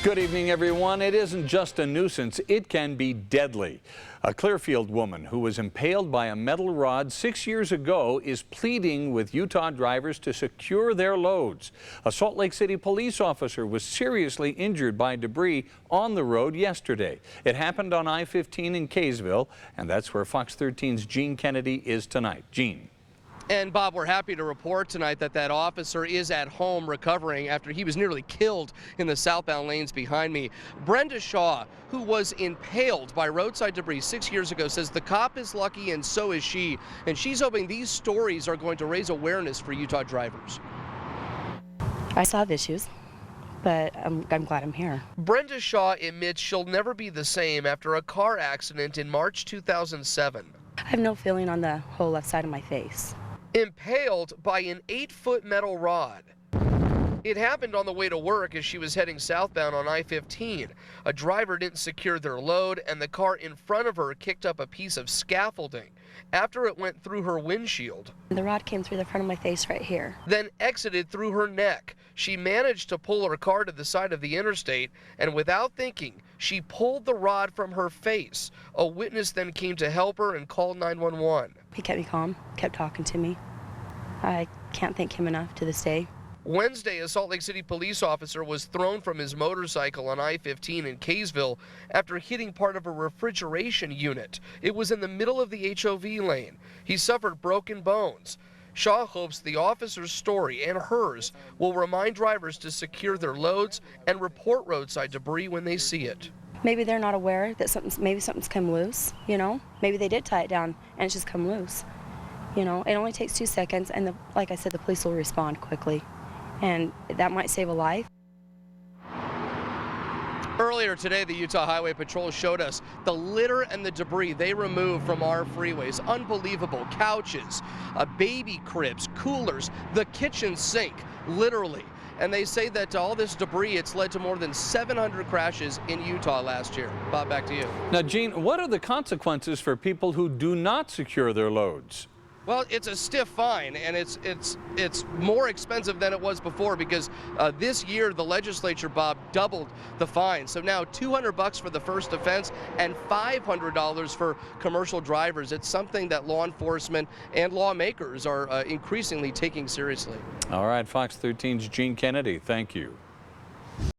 Good evening, everyone. It isn't just a nuisance, it can be deadly. A Clearfield woman who was impaled by a metal rod 6 years ago is pleading with Utah drivers to secure their loads. A Salt Lake City police officer was seriously injured by debris on the road yesterday. It happened on I-15 in Kaysville, and that's where Fox 13's Gene Kennedy is tonight. Gene. And Bob, we're happy to report tonight that officer is at home recovering after he was nearly killed in the southbound lanes behind me. Brenda Shaw, who was impaled by roadside debris 6 years ago, says the cop is lucky and so is she. And she's hoping these stories are going to raise awareness for Utah drivers. I still have issues, but I'm glad I'm here. Brenda Shaw admits she'll never be the same after a car accident in March 2007. I have no feeling on the whole left side of my face. Impaled by an 8-foot metal rod. It happened on the way to work as she was heading southbound on I-15. A driver didn't secure their load, and the car in front of her kicked up a piece of scaffolding after it went through her windshield. The rod came through the front of my face right here. Then exited through her neck. She managed to pull her car to the side of the interstate, and without thinking, she pulled the rod from her face. A witness then came to help her and called 911. He kept me calm, kept talking to me. I can't thank him enough to this day. Wednesday, a Salt Lake City police officer was thrown from his motorcycle on I-15 in Kaysville after hitting part of a refrigeration unit. It was in the middle of the HOV lane. He suffered broken bones. Shaw hopes the officer's story and hers will remind drivers to secure their loads and report roadside debris when they see it. Maybe they're not aware that maybe something's come loose, you know? Maybe they did tie it down and it's just come loose. You know, it only takes 2 seconds, and like I said, the police will respond quickly, and that might save a life. Earlier today, the Utah Highway Patrol showed us the litter and the debris they removed from our freeways. Unbelievable. Couches, baby cribs, coolers, the kitchen sink, literally. And they say that all this debris, it's led to more than 700 crashes in Utah last year. Bob, back to you. Now, Gene, what are the consequences for people who do not secure their loads? Well, it's a stiff fine, and it's more expensive than it was before because this year the legislature, Bob, doubled the fine. So now $200 for the first offense and $500 for commercial drivers. It's something that law enforcement and lawmakers are increasingly taking seriously. All right, Fox 13's Gene Kennedy, thank you.